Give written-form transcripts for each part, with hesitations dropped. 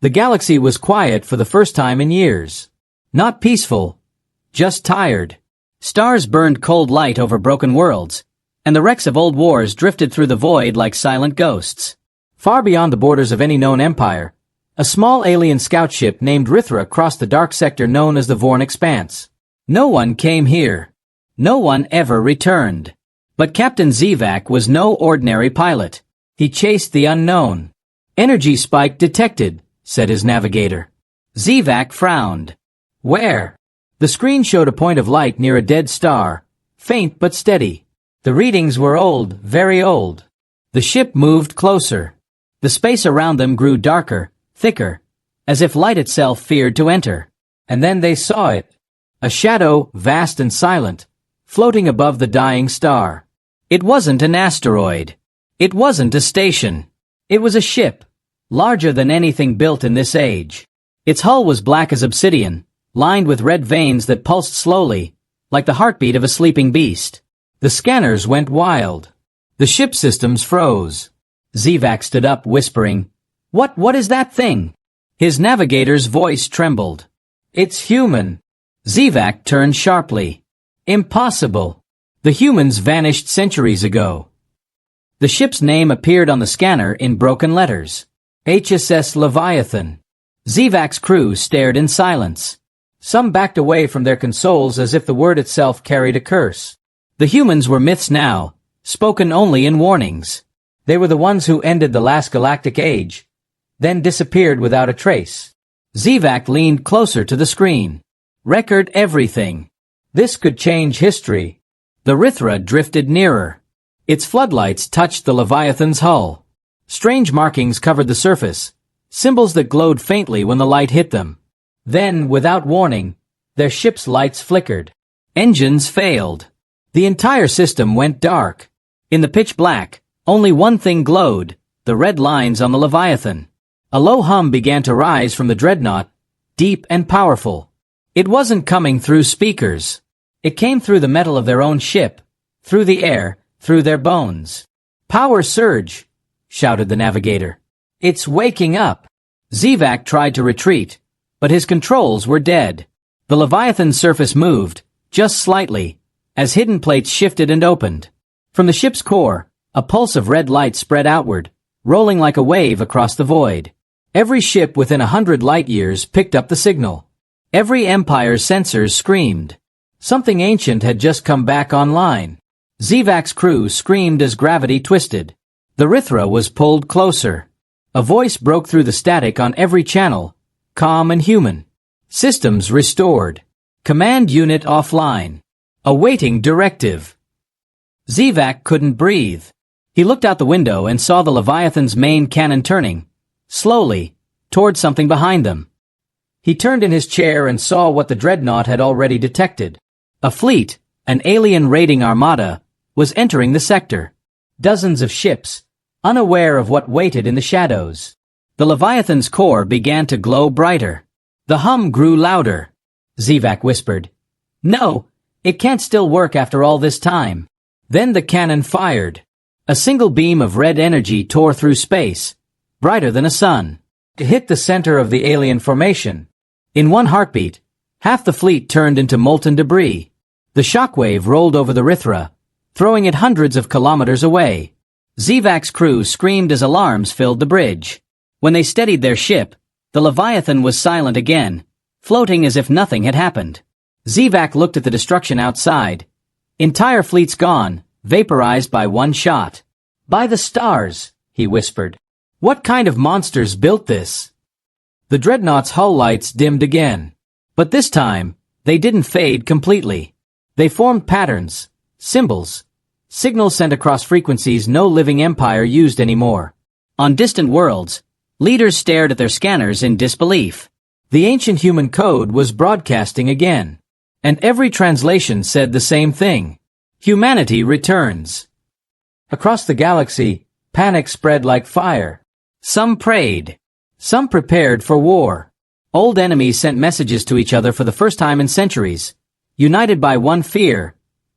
The galaxy was quiet for the first time in years. Not peaceful, just tired. Stars burned cold light over broken worlds, and the wrecks of old wars drifted through the void like silent ghosts. Far beyond the borders of any known empire, a small alien scout ship named Rithra crossed the dark sector known as the Vorn Expanse. No one came here. No one ever returned. But Captain Zivak was no ordinary pilot. He chased the unknown. "Energy spike detected," said his navigator. Zivak frowned. "Where?" The screen showed a point of light near a dead star, faint but steady. The readings were old, very old. The ship moved closer. The space around them grew darker, thicker, as if light itself feared to enter. And then they saw it. A shadow, vast and silent, floating above the dying star. It wasn't an asteroid. It wasn't a station. It was a ship, larger than anything built in this age. Its hull was black as obsidian, lined with red veins that pulsed slowly, like the heartbeat of a sleeping beast. The scanners went wild. The ship systems froze. Zivak stood up, whispering, What is that thing?" His navigator's voice trembled. "It's human." Zivak turned sharply. "Impossible. The humans vanished centuries ago." The ship's name appeared on the scanner in broken letters. HSS Leviathan. Zivak's crew stared in silence. Some backed away from their consoles as if the word itself carried a curse. The humans were myths now, spoken only in warnings. They were the ones who ended the last galactic age, then disappeared without a trace. Zivak leaned closer to the screen. "Record everything. This could change history." The Rithra drifted nearer. Its floodlights touched the Leviathan's hull. Strange markings covered the surface, symbols that glowed faintly when the light hit them. Then, without warning, their ship's lights flickered. Engines failed. The entire system went dark. In the pitch black, only one thing glowed, the red lines on the Leviathan. A low hum began to rise from the Dreadnought, deep and powerful. It wasn't coming through speakers. It came through the metal of their own ship, through the air, through their bones. "Power surge," shouted the navigator. "It's waking up." Zivak tried to retreat, but his controls were dead. The Leviathan's surface moved, just slightly, as hidden plates shifted and opened. From the ship's core, a pulse of red light spread outward, rolling like a wave across the void. Every ship within 100 light-years picked up the signal. Every empire's sensors screamed. Something ancient had just come back online. Zivak's crew screamed as gravity twisted. The Rithra was pulled closer. A voice broke through the static on every channel, calm and human. "Systems restored. Command unit offline. Awaiting directive." Zivak couldn't breathe. He looked out the window and saw the Leviathan's main cannon turning, slowly, toward something behind them. He turned in his chair and saw what the Dreadnought had already detected. A fleet, an alien raiding armada, was entering the sector. Dozens of ships, unaware of what waited in the shadows. The Leviathan's core began to glow brighter. The hum grew louder. Zivak whispered, "No, it can't still work after all this time." Then the cannon fired. A single beam of red energy tore through space, brighter than a sun. It hit the center of the alien formation. In one heartbeat, half the fleet turned into molten debris. The shockwave rolled over the Rithra, throwing it hundreds of kilometers away. Zivak's crew screamed as alarms filled the bridge. When they steadied their ship, the Leviathan was silent again, floating as if nothing had happened. Zivak looked at the destruction outside. Entire fleets gone, vaporized by one shot. "By the stars," he whispered. "What kind of monsters built this?" The Dreadnought's hull lights dimmed again. But this time, they didn't fade completely. They formed patterns, symbols, signals sent across frequencies no living empire used anymore. On distant worlds, leaders stared at their scanners in disbelief. The ancient human code was broadcasting again. And every translation said the same thing. Humanity returns. Across the galaxy, panic spread like fire. Some prayed. Some prepared for war. Old enemies sent messages to each other for the first time in centuries, united by one fear.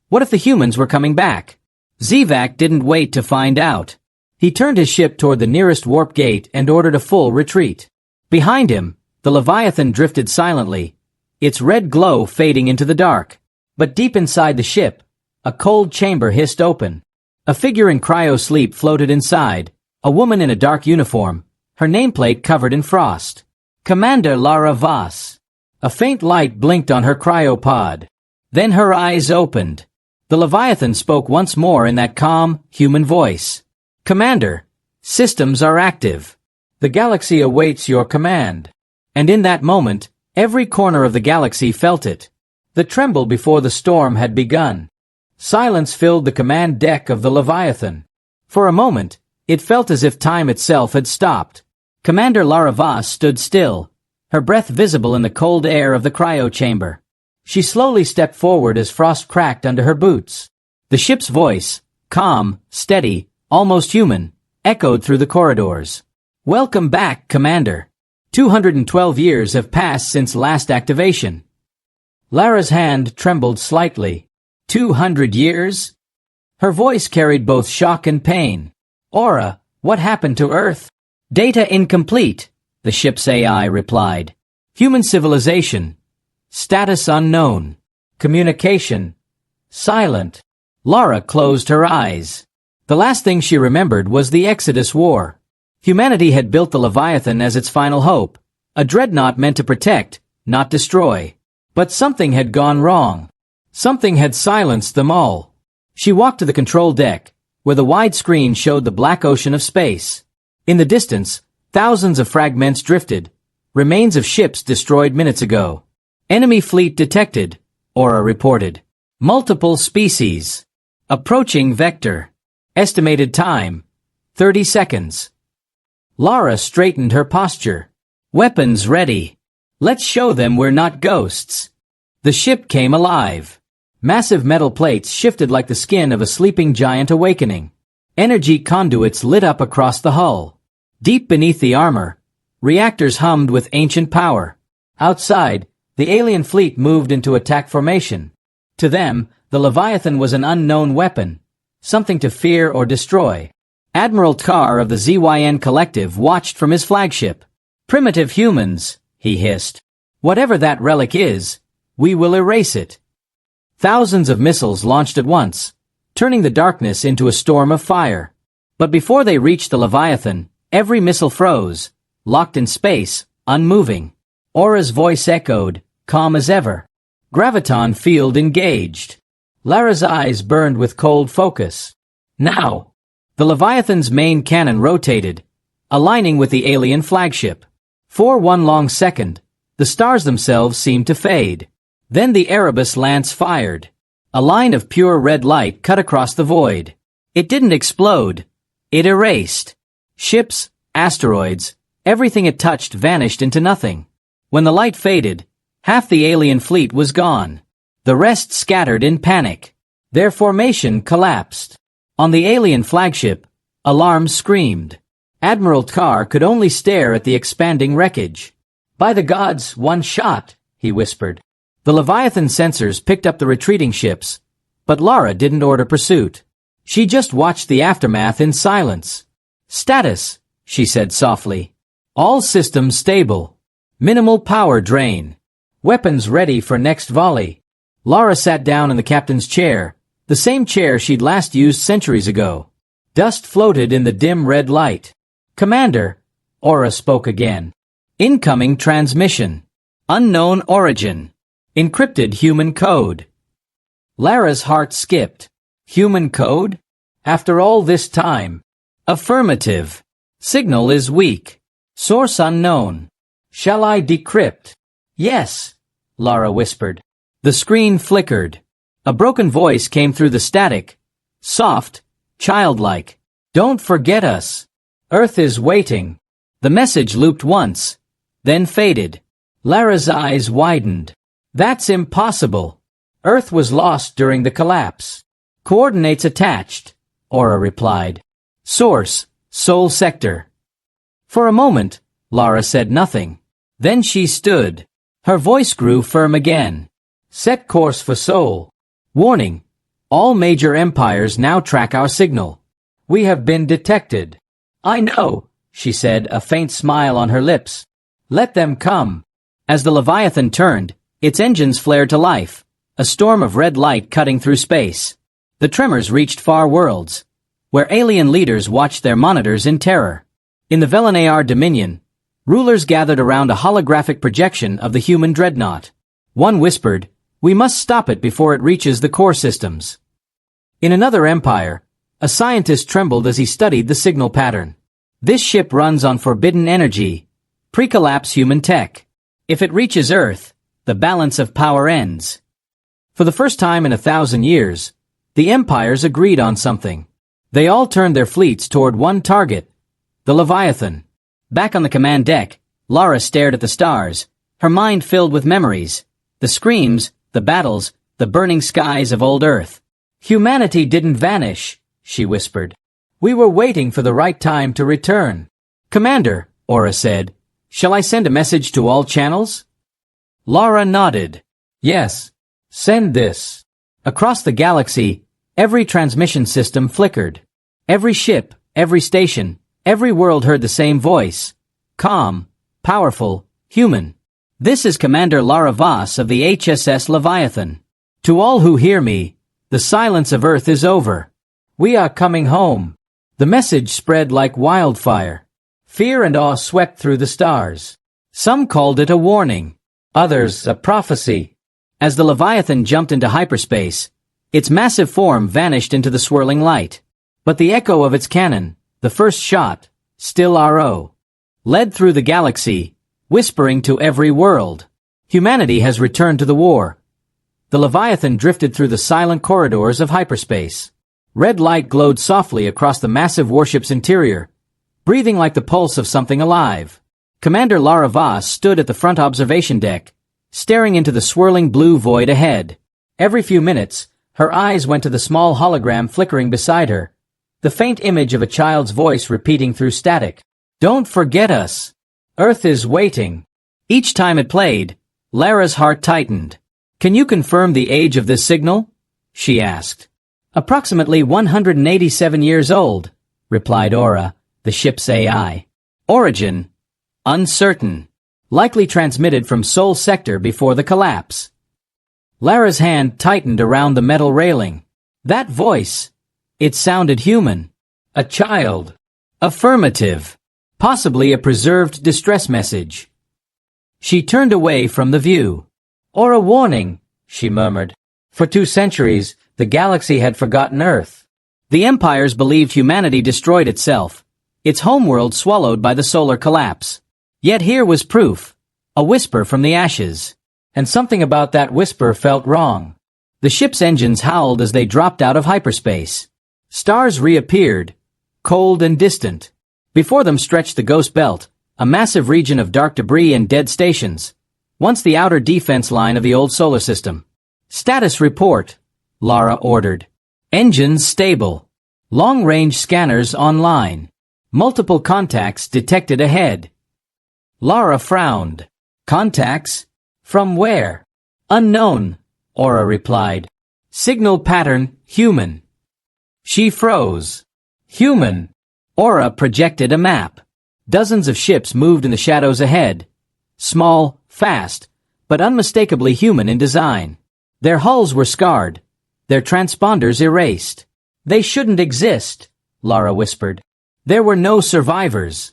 What if the humans were coming back? Zivak didn't wait to find out. He turned his ship toward the nearest warp gate and ordered a full retreat. Behind him, the Leviathan drifted silently, its red glow fading into the dark. But deep inside the ship, a cold chamber hissed open. A figure in cryo-sleep floated inside, a woman in a dark uniform, her nameplate covered in frost. Commander Lara Voss. A faint light blinked on her cryopod. Then her eyes opened. The Leviathan spoke once more in that calm, human voice. Commander, systems are active. The galaxy awaits your command. And in that moment, every corner of the galaxy felt it. The tremble before the storm had begun. Silence filled the command deck of the Leviathan. For a moment, it felt as if time itself had stopped. Commander Lara Voss stood still, her breath visible in the cold air of the cryo chamber. She slowly stepped forward as frost cracked under her boots. The ship's voice, calm, steady, almost human, echoed through the corridors. Welcome back, Commander. 212 years have passed since last activation. Lara's hand trembled slightly. 200 years? Her voice carried both shock and pain. Aura, what happened to Earth? Data incomplete, the ship's AI replied. Human civilization. Status unknown. Communication. Silent. Lara closed her eyes. The last thing she remembered was the Exodus War. Humanity had built the Leviathan as its final hope, a dreadnought meant to protect, not destroy. But something had gone wrong. Something had silenced them all. She walked to the control deck, where the wide screen showed the black ocean of space. In the distance, thousands of fragments drifted, remains of ships destroyed minutes ago. Enemy fleet detected, Aura reported. Multiple species. Approaching vector. Estimated time, 30 seconds. Lara straightened her posture. Weapons ready. Let's show them we're not ghosts. The ship came alive. Massive metal plates shifted like the skin of a sleeping giant awakening. Energy conduits lit up across the hull. Deep beneath the armor, reactors hummed with ancient power. Outside, the alien fleet moved into attack formation. To them, the Leviathan was an unknown weapon, something to fear or destroy. Admiral Tar of the ZYN Collective watched from his flagship. Primitive humans, he hissed. Whatever that relic is, we will erase it. Thousands of missiles launched at once, turning the darkness into a storm of fire. But before they reached the Leviathan, every missile froze, locked in space, unmoving. Aura's voice echoed, calm as ever. Graviton field engaged. Lara's eyes burned with cold focus. Now! The Leviathan's main cannon rotated, aligning with the alien flagship. For one long second, the stars themselves seemed to fade. Then the Erebus lance fired. A line of pure red light cut across the void. It didn't explode. It erased. Ships, asteroids, everything it touched vanished into nothing. When the light faded, half the alien fleet was gone. The rest scattered in panic. Their formation collapsed. On the alien flagship, alarms screamed. Admiral Tar could only stare at the expanding wreckage. By the gods, one shot, he whispered. The Leviathan sensors picked up the retreating ships, but Lara didn't order pursuit. She just watched the aftermath in silence. Status, she said softly. All systems stable. Minimal power drain. Weapons ready for next volley. Lara sat down in the captain's chair, the same chair she'd last used centuries ago. Dust floated in the dim red light. Commander, Aura spoke again. Incoming transmission. Unknown origin. Encrypted human code. Lara's heart skipped. Human code? After all this time? Affirmative. Signal is weak. Source unknown. Shall I decrypt? Yes, Lara whispered. The screen flickered. A broken voice came through the static. Soft, childlike. Don't forget us. Earth is waiting. The message looped once, then faded. Lara's eyes widened. That's impossible. Earth was lost during the collapse. Coordinates attached, Aura replied. Source, Sol Sector. For a moment, Lara said nothing. Then she stood. Her voice grew firm again. Set course for Sol. Warning. All major empires now track our signal. We have been detected. I know, she said, a faint smile on her lips. Let them come. As the Leviathan turned, its engines flared to life, a storm of red light cutting through space. The tremors reached far worlds, where alien leaders watched their monitors in terror. In the Velenaar Dominion, rulers gathered around a holographic projection of the human Dreadnought. One whispered, "We must stop it before it reaches the core systems." In another empire, a scientist trembled as he studied the signal pattern. This ship runs on forbidden energy, pre-collapse human tech. If it reaches Earth, the balance of power ends. For the first time in 1,000 years, the empires agreed on something. They all turned their fleets toward one target, the Leviathan. Back on the command deck, Lara stared at the stars, her mind filled with memories. The screams, the battles, the burning skies of old Earth. "Humanity didn't vanish," she whispered. "We were waiting for the right time to return." "Commander," Aura said, "shall I send a message to all channels?" Lara nodded. "Yes. Send this." Across the galaxy, every transmission system flickered. Every ship, every station, every world heard the same voice. Calm, powerful, human. "This is Commander Lara Voss of the HSS Leviathan. To all who hear me, the silence of Earth is over. We are coming home." The message spread like wildfire. Fear and awe swept through the stars. Some called it a warning, others a prophecy. As the Leviathan jumped into hyperspace, its massive form vanished into the swirling light. But the echo of its cannon, the first shot, still led through the galaxy, whispering to every world. Humanity has returned to the war. The Leviathan drifted through the silent corridors of hyperspace. Red light glowed softly across the massive warship's interior, breathing like the pulse of something alive. Commander Lara Voss stood at the front observation deck, staring into the swirling blue void ahead. Every few minutes, her eyes went to the small hologram flickering beside her, the faint image of a child's voice repeating through static. "Don't forget us. Earth is waiting." Each time it played, Lara's heart tightened. "Can you confirm the age of this signal?" she asked. "Approximately 187 years old," replied Aura, the ship's AI. "Origin? Uncertain. Likely transmitted from Sol Sector before the collapse." Lara's hand tightened around the metal railing. That voice, it sounded human. A child. Affirmative. Possibly a preserved distress message. She turned away from the view. "Or a warning," she murmured. For 2 centuries, the galaxy had forgotten Earth. The empires believed humanity destroyed itself, its homeworld swallowed by the solar collapse. Yet here was proof, a whisper from the ashes. And something about that whisper felt wrong. The ship's engines howled as they dropped out of hyperspace. Stars reappeared, cold and distant. Before them stretched the Ghost Belt, a massive region of dark debris and dead stations, once the outer defense line of the old solar system. "Status report," Lara ordered. "Engines stable. Long-range scanners online. Multiple contacts detected ahead." Lara frowned. "Contacts? From where?" "Unknown," Aura replied. "Signal pattern, human." She froze. "Human." Aura projected a map. Dozens of ships moved in the shadows ahead. Small, fast, but unmistakably human in design. Their hulls were scarred, their transponders erased. "They shouldn't exist," Lara whispered. "There were no survivors."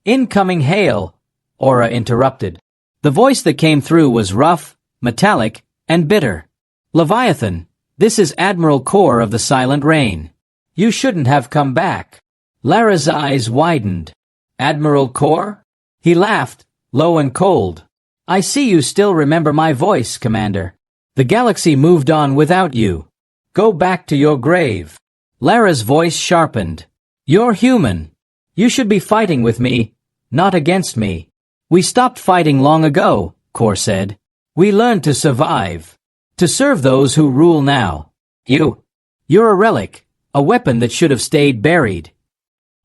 "Incoming hail," Aura interrupted. The voice that came through was rough, metallic, and bitter. "Leviathan, this is Admiral Core of the Silent Rain. You shouldn't have come back." Lara's eyes widened. "Admiral Core?" He laughed, low and cold. "I see you still remember my voice, Commander. The galaxy moved on without you. Go back to your grave." Lara's voice sharpened. "You're human. You should be fighting with me, not against me." "We stopped fighting long ago," Core said. "We learned to survive. To serve those who rule now. You're a relic, a weapon that should have stayed buried."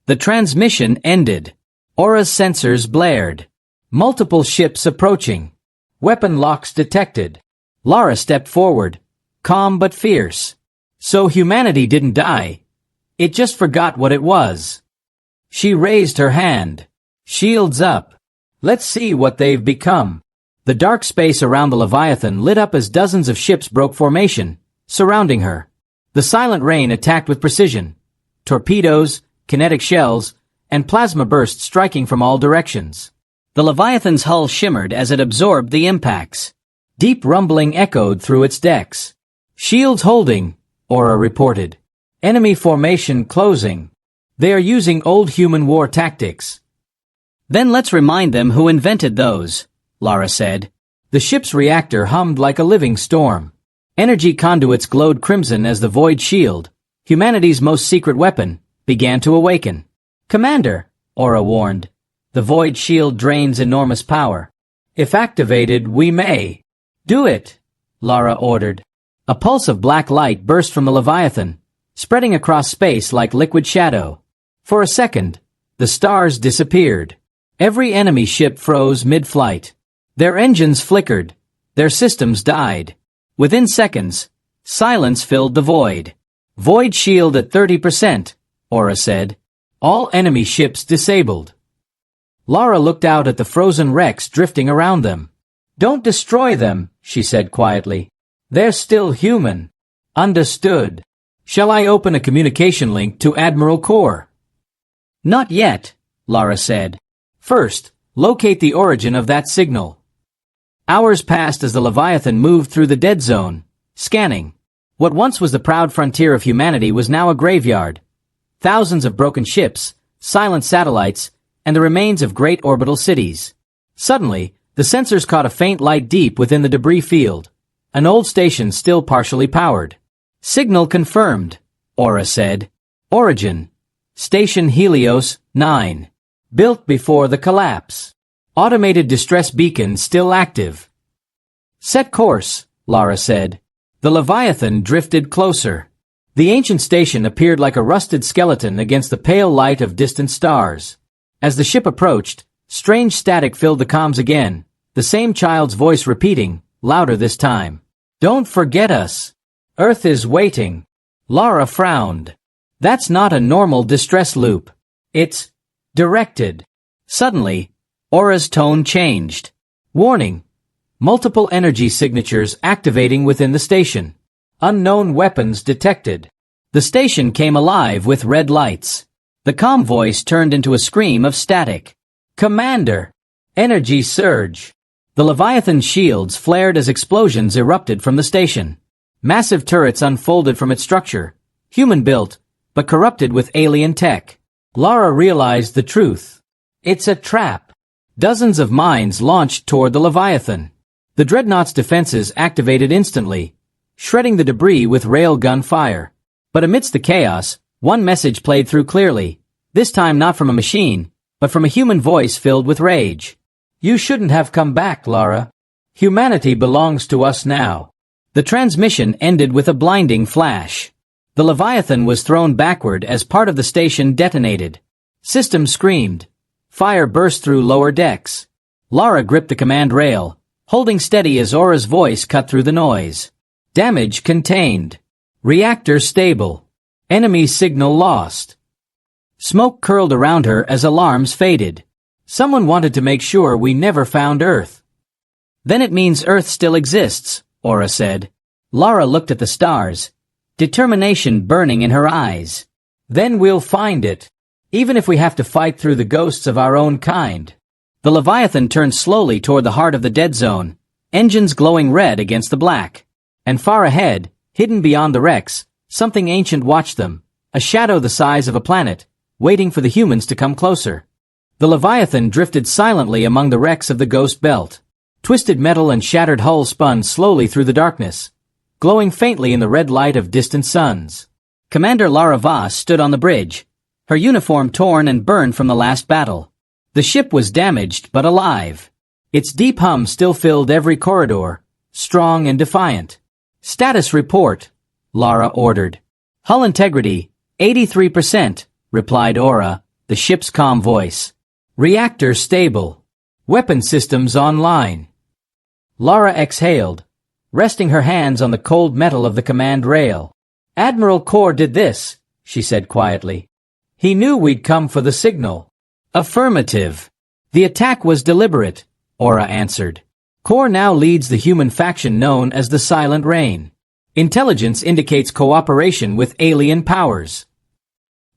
The transmission ended. Aura's sensors blared. Multiple ships approaching. Weapon locks detected. Lara stepped forward, calm but fierce. So humanity didn't die. It just forgot what it was. She raised her hand. "Shields up." Let's see what they've become. The dark space around the Leviathan lit up as dozens of ships broke formation, surrounding her. The silent rain attacked with precision. Torpedoes, kinetic shells, and plasma bursts striking from all directions. The Leviathan's hull shimmered as it absorbed the impacts. Deep rumbling echoed through its decks. Shields holding, Aura reported. Enemy formation closing. They are using old human war tactics. Then let's remind them who invented those, Lara said. The ship's reactor hummed like a living storm. Energy conduits glowed crimson as the Void Shield, humanity's most secret weapon, began to awaken. Commander, Aura warned. The Void Shield drains enormous power. If activated, we may. Do it, Lara ordered. A pulse of black light burst from the Leviathan, spreading across space like liquid shadow. For a second, the stars disappeared. Every enemy ship froze mid-flight. Their engines flickered. Their systems died. Within seconds, silence filled the void. Void shield at 30%, Aura said. All enemy ships disabled. Lara looked out at the frozen wrecks drifting around them. Don't destroy them, she said quietly. They're still human. Understood. Shall I open a communication link to Admiral Core? Not yet, Lara said. First, locate the origin of that signal. Hours passed as the Leviathan moved through the dead zone, scanning. What once was the proud frontier of humanity was now a graveyard. Thousands of broken ships, silent satellites, and the remains of great orbital cities. Suddenly, the sensors caught a faint light deep within the debris field. An old station still partially powered. Signal confirmed, Aura said. Origin. Station Helios 9. Built before the collapse. Automated distress beacon still active. Set course, Lara said. The Leviathan drifted closer. The ancient station appeared like a rusted skeleton against the pale light of distant stars. As the ship approached, strange static filled the comms again, the same child's voice repeating, louder this time. Don't forget us. Earth is waiting. Lara frowned. That's not a normal distress loop. It's directed. Suddenly, Aura's tone changed. Warning. Multiple energy signatures activating within the station. Unknown weapons detected. The station came alive with red lights. The comm voice turned into a scream of static. Commander! Energy surge. The Leviathan's shields flared as explosions erupted from the station. Massive turrets unfolded from its structure, human-built, but corrupted with alien tech. Lara realized the truth. It's a trap. Dozens of mines launched toward the Leviathan. The Dreadnought's defenses activated instantly, shredding the debris with railgun fire. But amidst the chaos, one message played through clearly, this time not from a machine, but from a human voice filled with rage. You shouldn't have come back, Lara. Humanity belongs to us now. The transmission ended with a blinding flash. The Leviathan was thrown backward as part of the station detonated. Systems screamed. Fire burst through lower decks. Lara gripped the command rail, holding steady as Aura's voice cut through the noise. Damage contained. Reactor stable. Enemy signal lost. Smoke curled around her as alarms faded. Someone wanted to make sure we never found Earth. Then it means Earth still exists, Aura said. Lara looked at the stars, determination burning in her eyes. Then we'll find it, even if we have to fight through the ghosts of our own kind. The Leviathan turned slowly toward the heart of the dead zone, engines glowing red against the black. And far ahead, hidden beyond the wrecks, something ancient watched them, a shadow the size of a planet, waiting for the humans to come closer. The Leviathan drifted silently among the wrecks of the Ghost Belt. Twisted metal and shattered hull spun slowly through the darkness, glowing faintly in the red light of distant suns. Commander Lara Voss stood on the bridge, her uniform torn and burned from the last battle. The ship was damaged but alive. Its deep hum still filled every corridor, strong and defiant. Status report, Lara ordered. Hull integrity, 83%, replied Aura, the ship's calm voice. Reactor stable. Weapon systems online. Lara exhaled, resting her hands on the cold metal of the command rail. Admiral Core did this, she said quietly. He knew we'd come for the signal. Affirmative. The attack was deliberate, Aura answered. Core now leads the human faction known as the Silent Rain. Intelligence indicates cooperation with alien powers.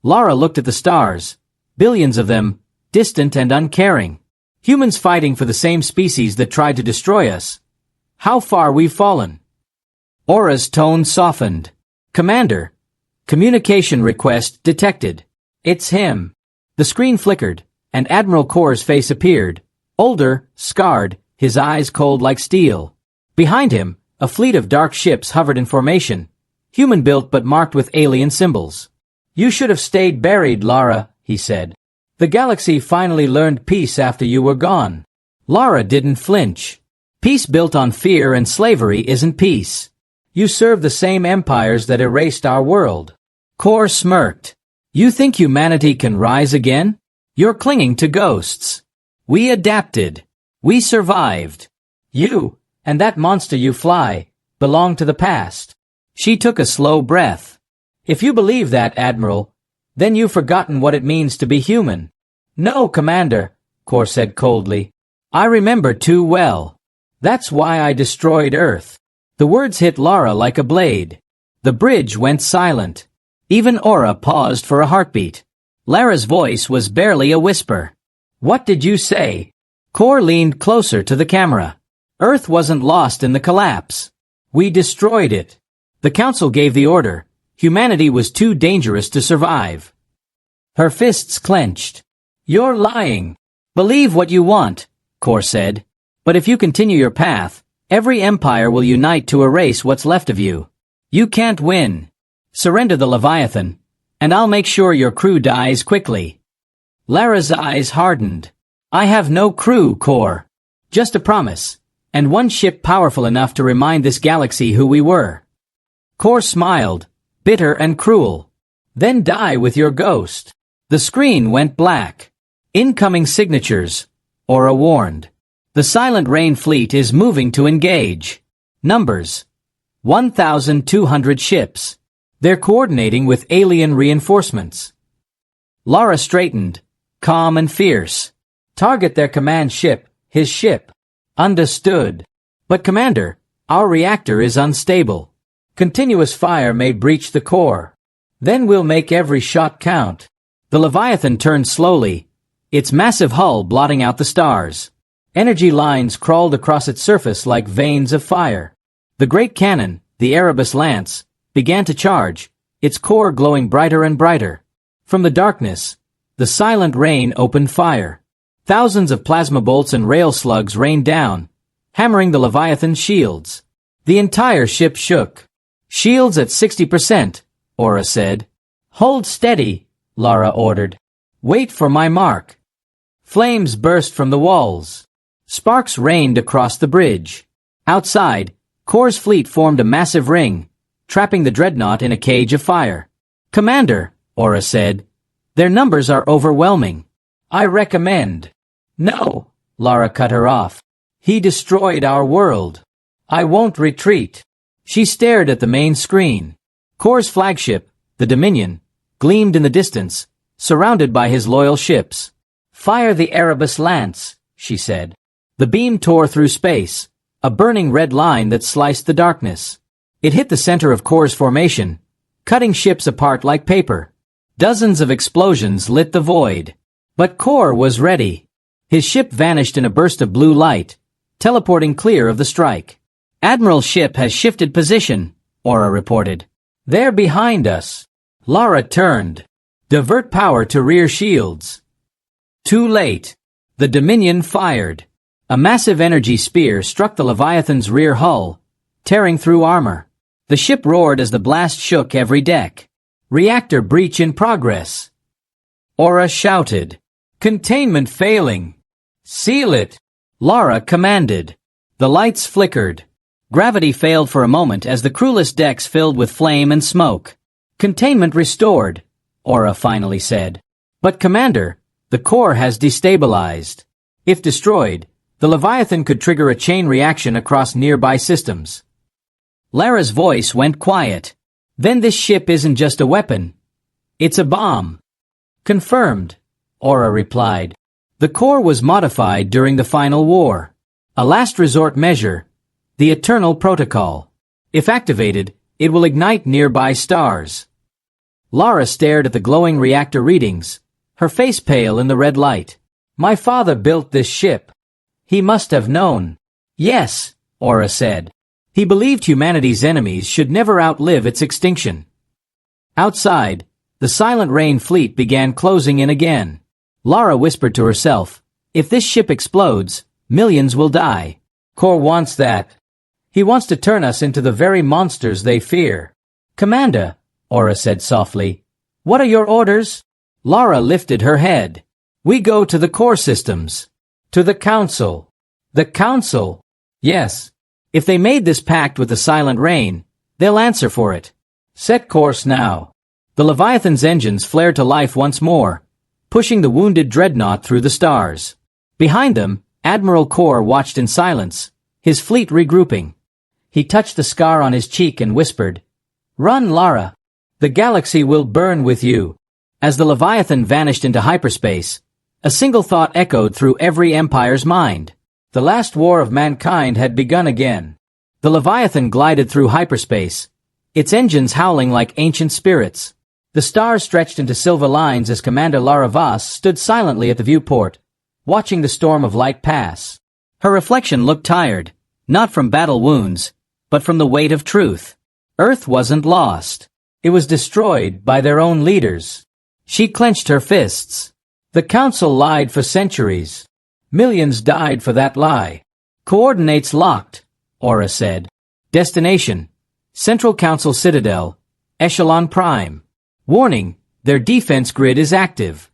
Lara looked at the stars, billions of them, distant and uncaring. Humans fighting for the same species that tried to destroy us. How far we've fallen. Aura's tone softened. Commander, communication request detected. It's him. The screen flickered, and Admiral Core's face appeared. Older, scarred, his eyes cold like steel. Behind him, a fleet of dark ships hovered in formation, human-built but marked with alien symbols. You should have stayed buried, Lara, he said. The galaxy finally learned peace after you were gone. Lara didn't flinch. Peace built on fear and slavery isn't peace. You serve the same empires that erased our world. Core smirked. You think humanity can rise again? You're clinging to ghosts. We adapted. We survived. You, and that monster you fly, belong to the past. She took a slow breath. If you believe that, Admiral, then you've forgotten what it means to be human. No, Commander, Core said coldly. I remember too well. That's why I destroyed Earth. The words hit Lara like a blade. The bridge went silent. Even Aura paused for a heartbeat. Lara's voice was barely a whisper. What did you say? Core leaned closer to the camera. Earth wasn't lost in the collapse. We destroyed it. The Council gave the order. Humanity was too dangerous to survive. Her fists clenched. You're lying. Believe what you want, Core said. But if you continue your path, every empire will unite to erase what's left of you. You can't win. Surrender the Leviathan, and I'll make sure your crew dies quickly. Lara's eyes hardened. I have no crew, Core. Just a promise, and one ship powerful enough to remind this galaxy who we were. Core smiled, bitter and cruel. Then die with your ghost. The screen went black. Incoming signatures, Aura warned. The Silent Rain fleet is moving to engage. Numbers: 1,200 ships. They're coordinating with alien reinforcements. Lara straightened, calm and fierce. Target their command ship, his ship. Understood. But Commander, our reactor is unstable. Continuous fire may breach the core. Then we'll make every shot count. The Leviathan turned slowly, its massive hull blotting out the stars. Energy lines crawled across its surface like veins of fire. The great cannon, the Erebus Lance, began to charge, its core glowing brighter and brighter. From the darkness, the Silent Rain opened fire. Thousands of plasma bolts and rail slugs rained down, hammering the Leviathan's shields. The entire ship shook. Shields at 60%, Aura said. Hold steady, Lara ordered. Wait for my mark. Flames burst from the walls. Sparks rained across the bridge. Outside, Core's fleet formed a massive ring, trapping the Dreadnought in a cage of fire. Commander, Aura said, their numbers are overwhelming. I recommend. No, Lara cut her off. He destroyed our world. I won't retreat. She stared at the main screen. Core's flagship, the Dominion, gleamed in the distance, surrounded by his loyal ships. Fire the Erebus Lance, she said. The beam tore through space, a burning red line that sliced the darkness. It hit the center of Core's formation, cutting ships apart like paper. Dozens of explosions lit the void. But Core was ready. His ship vanished in a burst of blue light, teleporting clear of the strike. Admiral's ship has shifted position, Aura reported. They're behind us. Lara turned. Divert power to rear shields. Too late. The Dominion fired. A massive energy spear struck the Leviathan's rear hull, tearing through armor. The ship roared as the blast shook every deck. Reactor breach in progress. Aura shouted. Containment failing. Seal it. Lara commanded. The lights flickered. Gravity failed for a moment as the crewless decks filled with flame and smoke. Containment restored, Aura finally said. But Commander, the core has destabilized. If destroyed, the Leviathan could trigger a chain reaction across nearby systems. Lara's voice went quiet. Then this ship isn't just a weapon. It's a bomb. Confirmed, Aura replied. The core was modified during the final war. A last resort measure, the Eternal Protocol. If activated, it will ignite nearby stars. Lara stared at the glowing reactor readings, her face pale in the red light. My father built this ship. He must have known. Yes, Aura said. He believed humanity's enemies should never outlive its extinction. Outside, the Silent Rain fleet began closing in again. Lara whispered to herself, if this ship explodes, millions will die. Core wants that. He wants to turn us into the very monsters they fear. Commander, Aura said softly, what are your orders? Lara lifted her head. We go to the core systems. To the Council. The Council? Yes. If they made this pact with the Silent Rain, they'll answer for it. Set course now. The Leviathan's engines flared to life once more, pushing the wounded Dreadnought through the stars. Behind them, Admiral Core watched in silence, his fleet regrouping. He touched the scar on his cheek and whispered, Run, Lara. The galaxy will burn with you. As the Leviathan vanished into hyperspace, a single thought echoed through every empire's mind. The last war of mankind had begun again. The Leviathan glided through hyperspace, its engines howling like ancient spirits. The stars stretched into silver lines as Commander Lara Voss stood silently at the viewport, watching the storm of light pass. Her reflection looked tired, not from battle wounds, but from the weight of truth. Earth wasn't lost. It was destroyed by their own leaders. She clenched her fists. The Council lied for centuries. Millions died for that lie. Coordinates locked, Aura said. Destination: Central Council Citadel, Echelon Prime. Warning, their defense grid is active.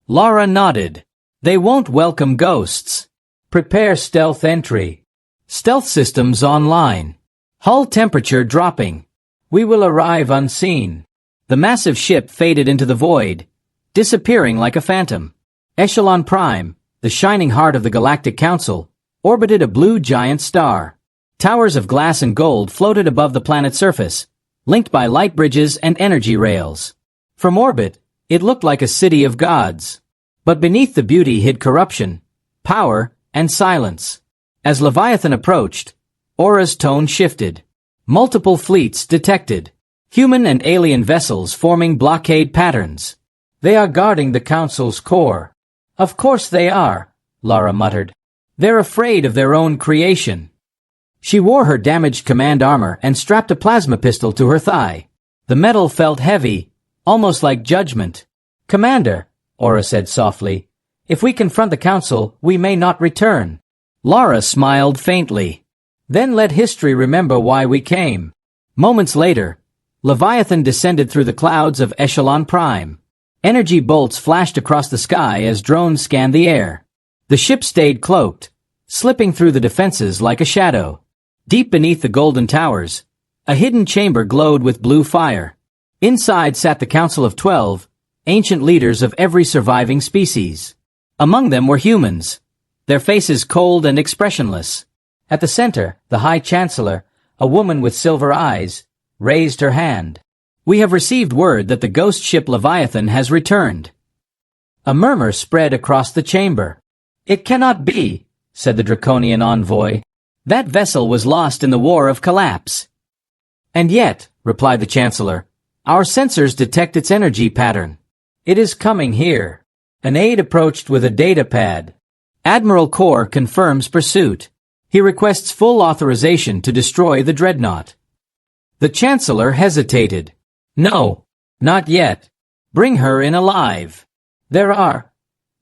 Lara nodded. They won't welcome ghosts. Prepare stealth entry. Stealth systems online. Hull temperature dropping. We will arrive unseen. The massive ship faded into the void, disappearing like a phantom. Echelon Prime, the shining heart of the Galactic Council, orbited a blue giant star. Towers of glass and gold floated above the planet's surface, linked by light bridges and energy rails. From orbit, it looked like a city of gods. But beneath the beauty hid corruption, power, and silence. As Leviathan approached, Aura's tone shifted. Multiple fleets detected. Human and alien vessels forming blockade patterns. They are guarding the Council's core. Of course they are, Lara muttered. They're afraid of their own creation. She wore her damaged command armor and strapped a plasma pistol to her thigh. The metal felt heavy, almost like judgment. Commander, Aura said softly, if we confront the Council, we may not return. Lara smiled faintly. Then let history remember why we came. Moments later, Leviathan descended through the clouds of Echelon Prime. Energy bolts flashed across the sky as drones scanned the air. The ship stayed cloaked, slipping through the defenses like a shadow. Deep beneath the golden towers, a hidden chamber glowed with blue fire. Inside sat the Council of 12, ancient leaders of every surviving species. Among them were humans, their faces cold and expressionless. At the center, the High Chancellor, a woman with silver eyes, raised her hand. We have received word that the ghost ship Leviathan has returned. A murmur spread across the chamber. It cannot be, said the draconian envoy. That vessel was lost in the War of Collapse. And yet, replied the Chancellor, our sensors detect its energy pattern. It is coming here. An aide approached with a data pad. Admiral Core confirms pursuit. He requests full authorization to destroy the Dreadnought. The Chancellor hesitated. No, not yet. Bring her in alive. There are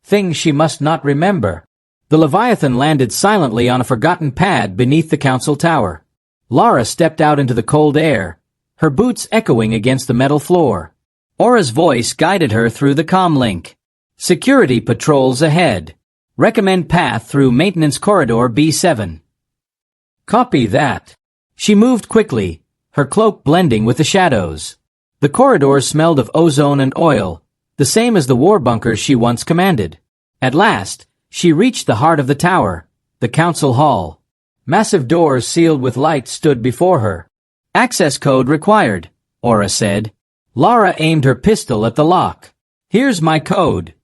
things she must not remember. The Leviathan landed silently on a forgotten pad beneath the Council Tower. Lara stepped out into the cold air, her boots echoing against the metal floor. Aura's voice guided her through the comm link. Security patrols ahead. Recommend path through Maintenance Corridor B7. Copy that. She moved quickly, her cloak blending with the shadows. The corridors smelled of ozone and oil, the same as the war bunkers she once commanded. At last, she reached the heart of the tower, the Council Hall. Massive doors sealed with light stood before her. Access code required, Aura said. Lara aimed her pistol at the lock. Here's my code.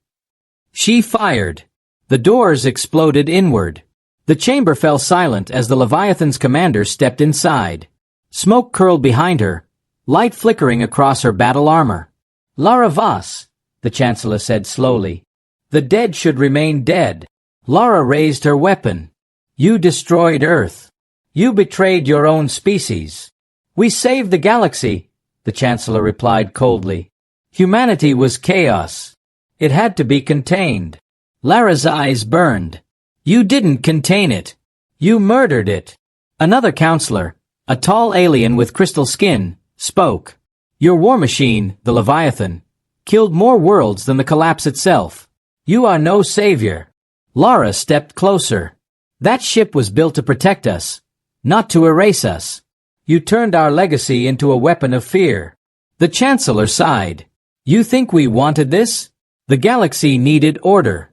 She fired. The doors exploded inward. The chamber fell silent as the Leviathan's commander stepped inside. Smoke curled behind her, light flickering across her battle armor. "Lara Voss," the Chancellor said slowly. "The dead should remain dead." Lara raised her weapon. "You destroyed Earth. You betrayed your own species." "We saved the galaxy," the Chancellor replied coldly. "Humanity was chaos. It had to be contained." Lara's eyes burned. "You didn't contain it. You murdered it." Another counselor, a tall alien with crystal skin, spoke. "Your war machine, the Leviathan, killed more worlds than the collapse itself. You are no savior." Lara stepped closer. "That ship was built to protect us, not to erase us. You turned our legacy into a weapon of fear." The Chancellor sighed. "You think we wanted this? The galaxy needed order.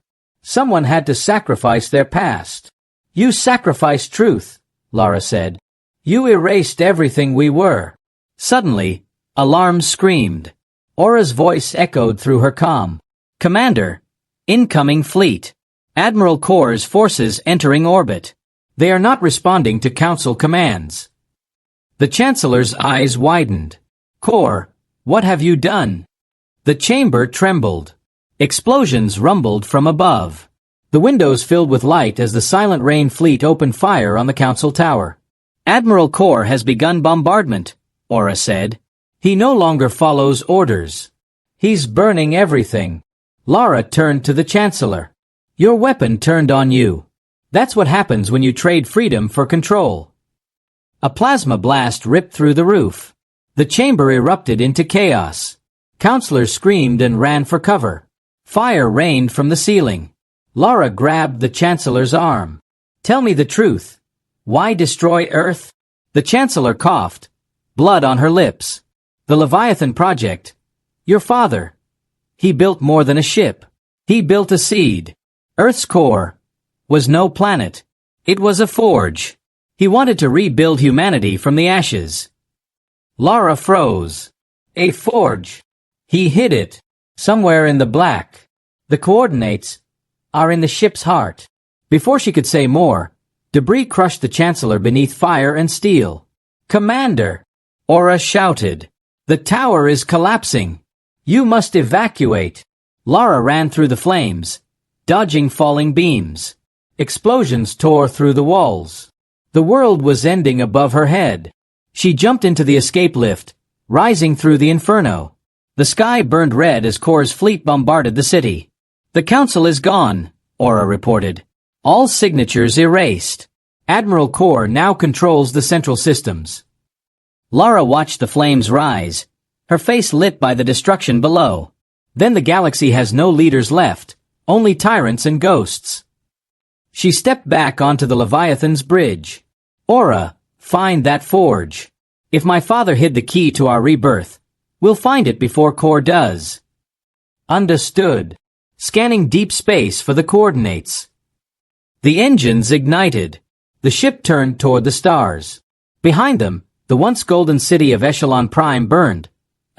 Someone had to sacrifice their past." "You sacrificed truth," Lara said. "You erased everything we were." Suddenly, alarm screamed. Aura's voice echoed through her comm. "Commander, incoming fleet. Admiral Corps' forces entering orbit. They are not responding to Council commands." The Chancellor's eyes widened. "Corps, what have you done?" The chamber trembled. Explosions rumbled from above. The windows filled with light as the Silent Rain fleet opened fire on the Council Tower. "Admiral Corps has begun bombardment," Aura said. "He no longer follows orders. He's burning everything." Lara turned to the Chancellor. "Your weapon turned on you. That's what happens when you trade freedom for control." A plasma blast ripped through the roof. The chamber erupted into chaos. Counselors screamed and ran for cover. Fire rained from the ceiling. Lara grabbed the Chancellor's arm. "Tell me the truth. Why destroy Earth?" The Chancellor coughed, blood on her lips. "The Leviathan project. Your father. He built more than a ship. He built a seed. Earth's core was no planet. It was a forge. He wanted to rebuild humanity from the ashes." Lara froze. "A forge." "He hid it. Somewhere in the black. The coordinates are in the ship's heart." Before she could say more, debris crushed the Chancellor beneath fire and steel. "Commander!" Aura shouted. "The tower is collapsing. You must evacuate." Lara ran through the flames, dodging falling beams. Explosions tore through the walls. The world was ending above her head. She jumped into the escape lift, rising through the inferno. The sky burned red as Corps' fleet bombarded the city. "The Council is gone," Aura reported. "All signatures erased. Admiral Corps now controls the central systems." Lara watched the flames rise, her face lit by the destruction below. "Then the galaxy has no leaders left, only tyrants and ghosts." She stepped back onto the Leviathan's bridge. "Aura, find that forge. If my father hid the key to our rebirth, we'll find it before Corps does." "Understood." Scanning deep space for the coordinates. The engines ignited. The ship turned toward the stars. Behind them, the once golden city of Echelon Prime burned,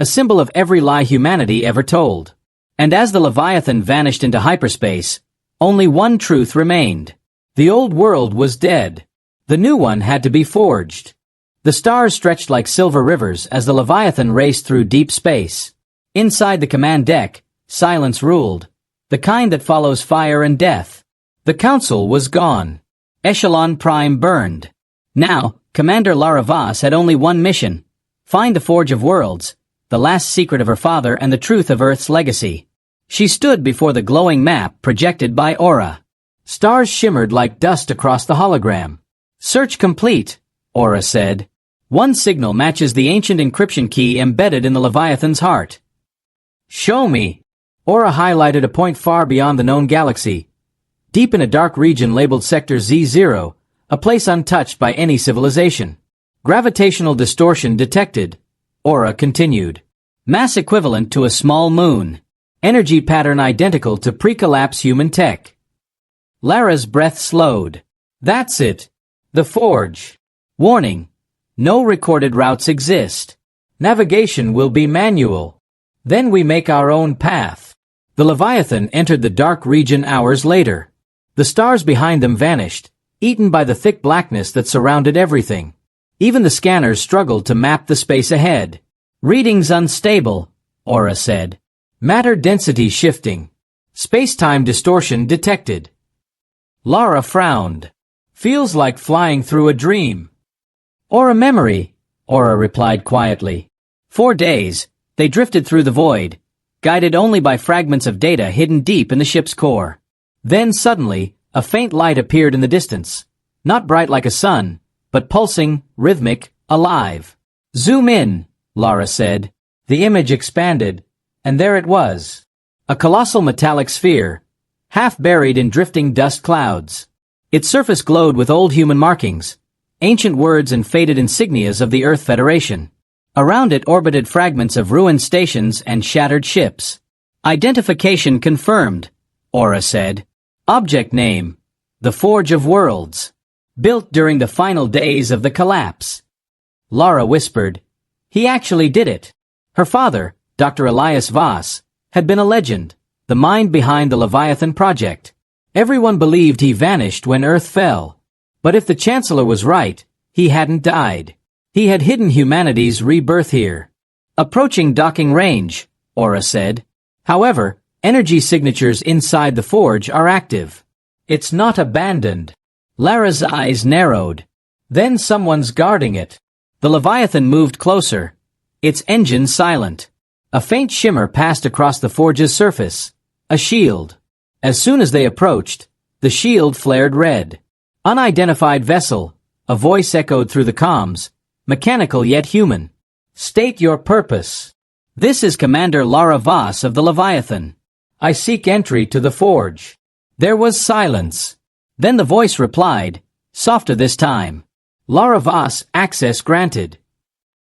a symbol of every lie humanity ever told. And as the Leviathan vanished into hyperspace, only one truth remained. The old world was dead. The new one had to be forged. The stars stretched like silver rivers as the Leviathan raced through deep space. Inside the command deck, silence ruled, the kind that follows fire and death. The Council was gone. Echelon Prime burned. Now, Commander Lara Voss had only one mission: find the Forge of Worlds, the last secret of her father and the truth of Earth's legacy. She stood before the glowing map projected by Aura. Stars shimmered like dust across the hologram. "Search complete," Aura said. "One signal matches the ancient encryption key embedded in the Leviathan's heart." "Show me." Aura highlighted a point far beyond the known galaxy, deep in a dark region labeled Sector Z0, a place untouched by any civilization. "Gravitational distortion detected," Aura continued. "Mass equivalent to a small moon. Energy pattern identical to pre-collapse human tech." Lara's breath slowed. "That's it. The forge. Warning. No recorded routes exist. Navigation will be manual. Then we make our own path." The Leviathan entered the dark region hours later. The stars behind them vanished, eaten by the thick blackness that surrounded everything. Even the scanners struggled to map the space ahead. Readings unstable, Aura said. Matter density shifting. Space-time distortion detected. Lara frowned. Feels like flying through a dream. Or a memory, Aura replied quietly. 4 days, they drifted through the void, guided only by fragments of data hidden deep in the ship's core. Then suddenly, a faint light appeared in the distance. Not bright like a sun, but pulsing, rhythmic, alive. Zoom in, Lara said. The image expanded, and there it was. A colossal metallic sphere, half buried in drifting dust clouds. Its surface glowed with old human markings, ancient words and faded insignias of the Earth Federation. Around it orbited fragments of ruined stations and shattered ships. Identification confirmed, Aura said. Object name, the Forge of Worlds. Built during the final days of the collapse. Lara whispered. He actually did it. Her father, Dr. Elias Voss, had been a legend, the mind behind the Leviathan project. Everyone believed he vanished when Earth fell. But if the Chancellor was right, he hadn't died. He had hidden humanity's rebirth here. Approaching docking range, Aura said. However, energy signatures inside the forge are active. It's not abandoned. Lara's eyes narrowed. Then someone's guarding it. The Leviathan moved closer, its engine silent. A faint shimmer passed across the forge's surface. A shield. As soon as they approached, the shield flared red. Unidentified vessel, a voice echoed through the comms, mechanical yet human. State your purpose. This is Commander Lara Voss of the Leviathan. I seek entry to the forge. There was silence. Then the voice replied, softer this time. Lara Voss, access granted.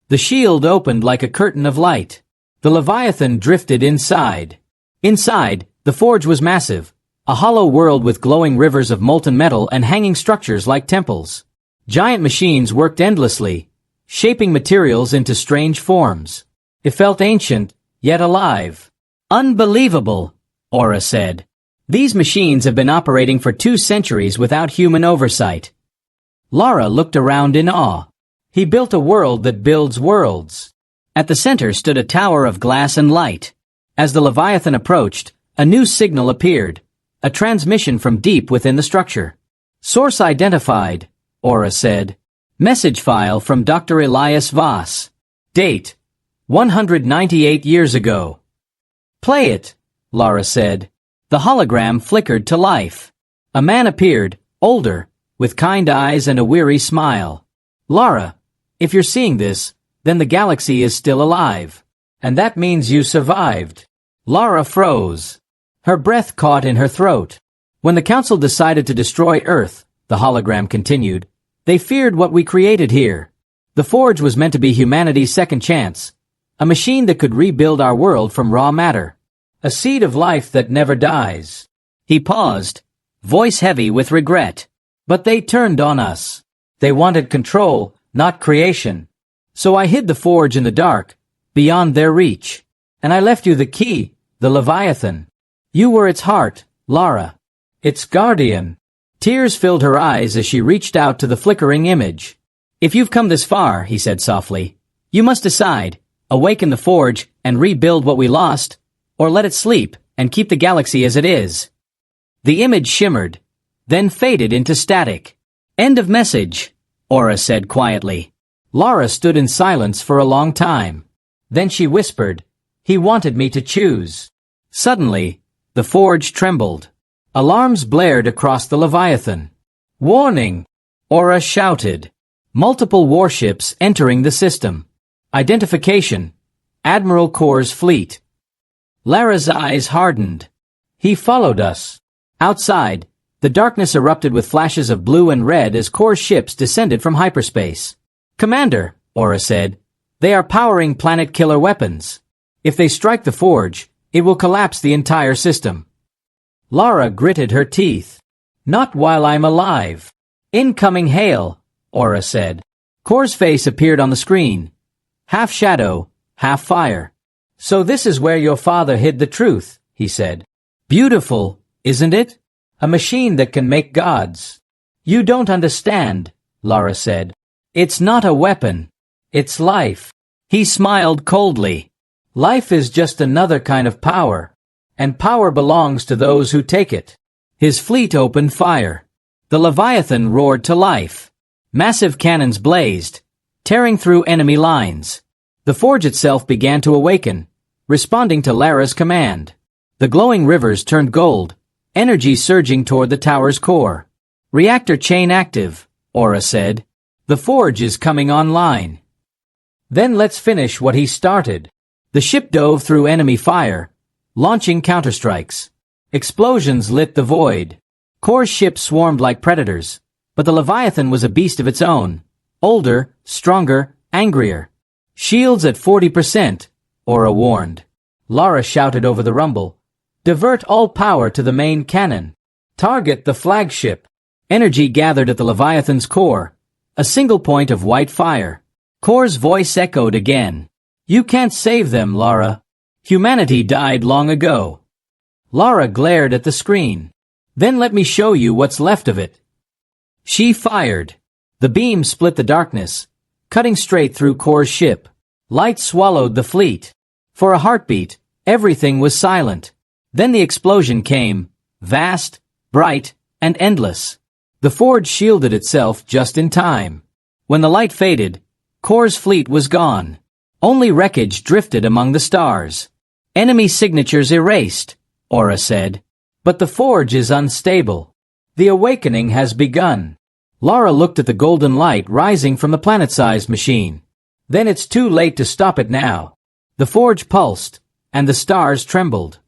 The shield opened like a curtain of light. The Leviathan drifted inside. Inside, the forge was massive, a hollow world with glowing rivers of molten metal and hanging structures like temples. Giant machines worked endlessly, shaping materials into strange forms. It felt ancient, yet alive. Unbelievable, Aura said. These machines have been operating for 2 centuries without human oversight. Lara looked around in awe. He built a world that builds worlds. At the center stood a tower of glass and light. As the Leviathan approached, a new signal appeared, a transmission from deep within the structure. Source identified, Aura said. Message file from Dr. Elias Voss. Date, 198 years ago. Play it, Lara said. The hologram flickered to life. A man appeared, older, with kind eyes and a weary smile. Lara, if you're seeing this, then the galaxy is still alive. And that means you survived. Lara froze. Her breath caught in her throat. When the Council decided to destroy Earth, the hologram continued, they feared what we created here. The Forge was meant to be humanity's second chance, a machine that could rebuild our world from raw matter. A seed of life that never dies. He paused, voice heavy with regret. But they turned on us. They wanted control, not creation. So I hid the forge in the dark, beyond their reach. And I left you the key, the Leviathan. You were its heart, Lara. Its guardian. Tears filled her eyes as she reached out to the flickering image. If you've come this far, he said softly, you must decide, awaken the forge and rebuild what we lost, or let it sleep and keep the galaxy as it is. The image shimmered, then faded into static. End of message, Aura said quietly. Lara stood in silence for a long time. Then she whispered, he wanted me to choose. Suddenly, the forge trembled. Alarms blared across the Leviathan. Warning! Aura shouted. Multiple warships entering the system. Identification. Admiral Corps' fleet. Lara's eyes hardened. He followed us. Outside, the darkness erupted with flashes of blue and red as Corps ships descended from hyperspace. Commander, Aura said, they are powering planet-killer weapons. If they strike the forge, it will collapse the entire system. Lara gritted her teeth. Not while I'm alive. Incoming hail, Aura said. Cor's face appeared on the screen. Half shadow, half fire. So this is where your father hid the truth, he said. Beautiful, isn't it? A machine that can make gods. You don't understand, Lara said. It's not a weapon. It's life. He smiled coldly. Life is just another kind of power, and power belongs to those who take it. His fleet opened fire. The Leviathan roared to life. Massive cannons blazed, tearing through enemy lines. The forge itself began to awaken, responding to Lara's command. The glowing rivers turned gold, energy surging toward the tower's core. Reactor chain active, Aura said. The forge is coming online. Then let's finish what he started. The ship dove through enemy fire, launching counterstrikes. Explosions lit the void. Core's ship swarmed like predators, but the Leviathan was a beast of its own. Older, stronger, angrier. Shields at 40%, Aura warned. Lara shouted over the rumble. Divert all power to the main cannon. Target the flagship. Energy gathered at the Leviathan's core. A single point of white fire. Core's voice echoed again. You can't save them, Lara. Humanity died long ago. Lara glared at the screen. Then let me show you what's left of it. She fired. The beam split the darkness, cutting straight through Core's ship. Light swallowed the fleet. For a heartbeat, everything was silent. Then the explosion came, vast, bright, and endless. The forge shielded itself just in time. When the light faded, Core's fleet was gone. Only wreckage drifted among the stars. Enemy signatures erased, Aura said. But the forge is unstable. The awakening has begun. Lara looked at the golden light rising from the planet-sized machine. Then it's too late to stop it now. The forge pulsed, and the stars trembled.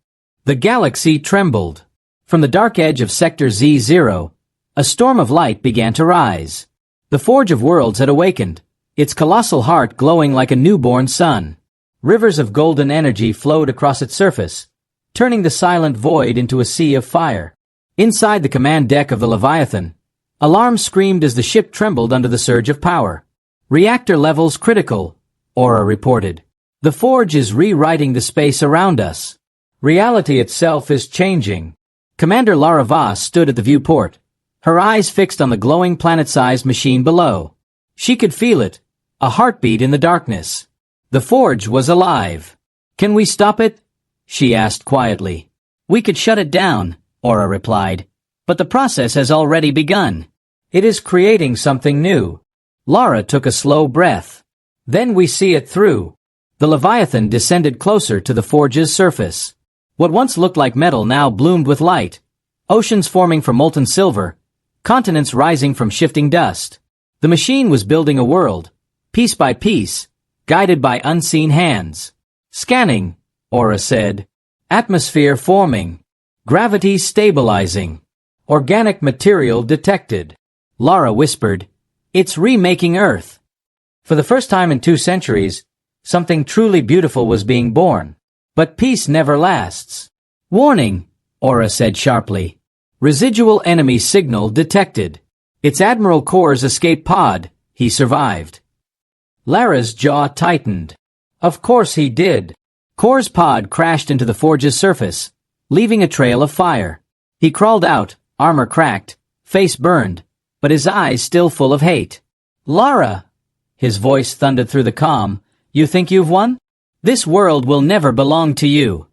The galaxy trembled. From the dark edge of Sector Z0, a storm of light began to rise. The Forge of Worlds had awakened, its colossal heart glowing like a newborn sun. Rivers of golden energy flowed across its surface, turning the silent void into a sea of fire. Inside the command deck of the Leviathan, alarms screamed as the ship trembled under the surge of power. Reactor levels critical, Aura reported. The forge is rewriting the space around us. Reality itself is changing. Commander Lara Voss stood at the viewport, her eyes fixed on the glowing planet-sized machine below. She could feel it, a heartbeat in the darkness. The forge was alive. Can we stop it? She asked quietly. We could shut it down, Aura replied. But the process has already begun. It is creating something new. Lara took a slow breath. Then we see it through. The Leviathan descended closer to the forge's surface. What once looked like metal now bloomed with light. Oceans forming from molten silver, continents rising from shifting dust. The machine was building a world, piece by piece, guided by unseen hands. Scanning, Aura said. Atmosphere forming. Gravity stabilizing. Organic material detected. Lara whispered, It's remaking Earth. For the first time in 2 centuries, something truly beautiful was being born. But peace never lasts. Warning, Aura said sharply. Residual enemy signal detected. It's Admiral Core's escape pod. He survived. Lara's jaw tightened. Of course he did. Core's pod crashed into the forge's surface, leaving a trail of fire. He crawled out, armor cracked, face burned, but his eyes still full of hate. Lara! His voice thundered through the comm. You think you've won? This world will never belong to you.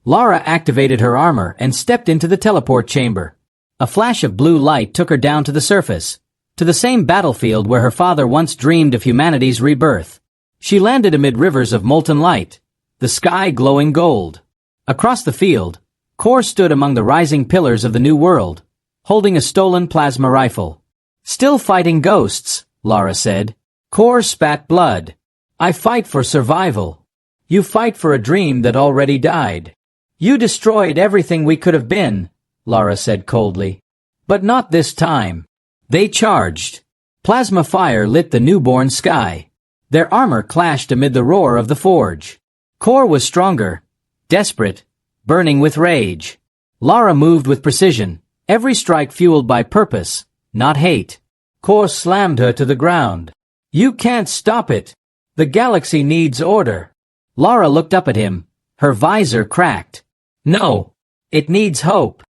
Lara activated her armor and stepped into the teleport chamber. A flash of blue light took her down to the surface, to the same battlefield where her father once dreamed of humanity's rebirth. She landed amid rivers of molten light, the sky glowing gold. Across the field, Core stood among the rising pillars of the new world, holding a stolen plasma rifle. Still fighting ghosts, Lara said. Core spat blood. I fight for survival. You fight for a dream that already died. You destroyed everything we could have been, Lara said coldly. But not this time. They charged. Plasma fire lit the newborn sky. Their armor clashed amid the roar of the forge. Core was stronger, desperate, burning with rage. Lara moved with precision, every strike fueled by purpose, not hate. Core slammed her to the ground. You can't stop it. The galaxy needs order. Lara looked up at him, her visor cracked. No, it needs hope.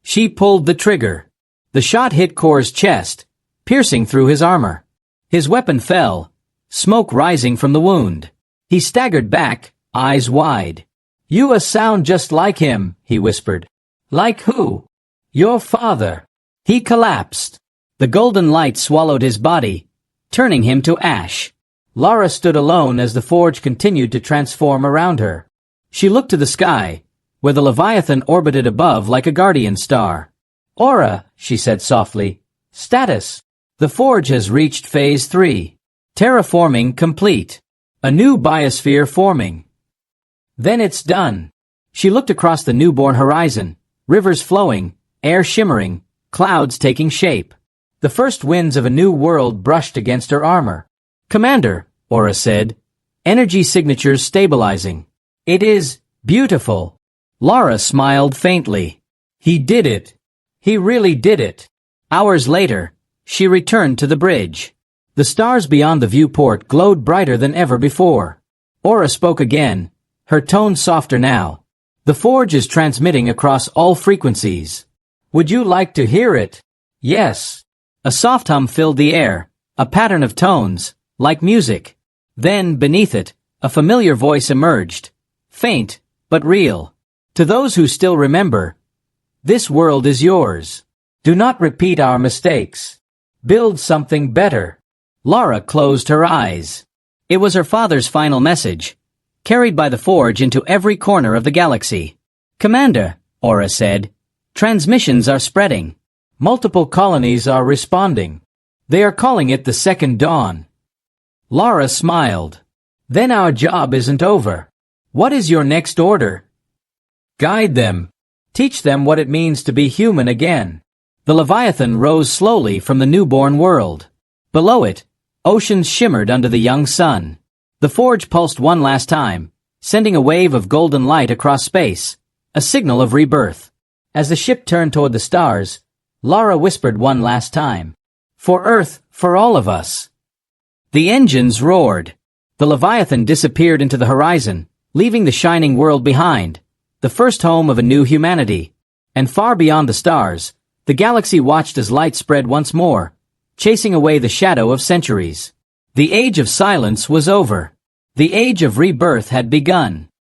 She pulled the trigger. The shot hit Kor's chest, piercing through his armor. His weapon fell, smoke rising from the wound. He staggered back, eyes wide. "You sound just like him," he whispered. "Like who?" "Your father." He collapsed. The golden light swallowed his body, turning him to ash. Lara stood alone as the forge continued to transform around her. She looked to the sky, where the Leviathan orbited above like a guardian star. "Aura," she said softly. "Status. The forge has reached Phase 3. Terraforming complete. A new biosphere forming. Then it's done." She looked across the newborn horizon, rivers flowing, air shimmering, clouds taking shape. The first winds of a new world brushed against her armor. "Commander," Aura said, "energy signatures stabilizing. It is beautiful." Lara smiled faintly. "He did it. He really did it." Hours later, she returned to the bridge. The stars beyond the viewport glowed brighter than ever before. Aura spoke again, her tone softer now. "The forge is transmitting across all frequencies. Would you like to hear it?" "Yes." A soft hum filled the air, a pattern of tones, like music. Then, beneath it, a familiar voice emerged, faint, but real. "To those who still remember, this world is yours. Do not repeat our mistakes. Build something better." Lara closed her eyes. It was her father's final message, carried by the forge into every corner of the galaxy. "Commander," Aura said, "transmissions are spreading. Multiple colonies are responding. They are calling it the Second Dawn." Lara smiled. "Then our job isn't over. What is your next order?" "Guide them. Teach them what it means to be human again." The Leviathan rose slowly from the newborn world. Below it, oceans shimmered under the young sun. The forge pulsed one last time, sending a wave of golden light across space, a signal of rebirth. As the ship turned toward the stars, Lara whispered one last time, "For Earth, for all of us." The engines roared. The Leviathan disappeared into the horizon, leaving the shining world behind, the first home of a new humanity. And far beyond the stars, the galaxy watched as light spread once more, chasing away the shadow of centuries. The age of silence was over. The age of rebirth had begun.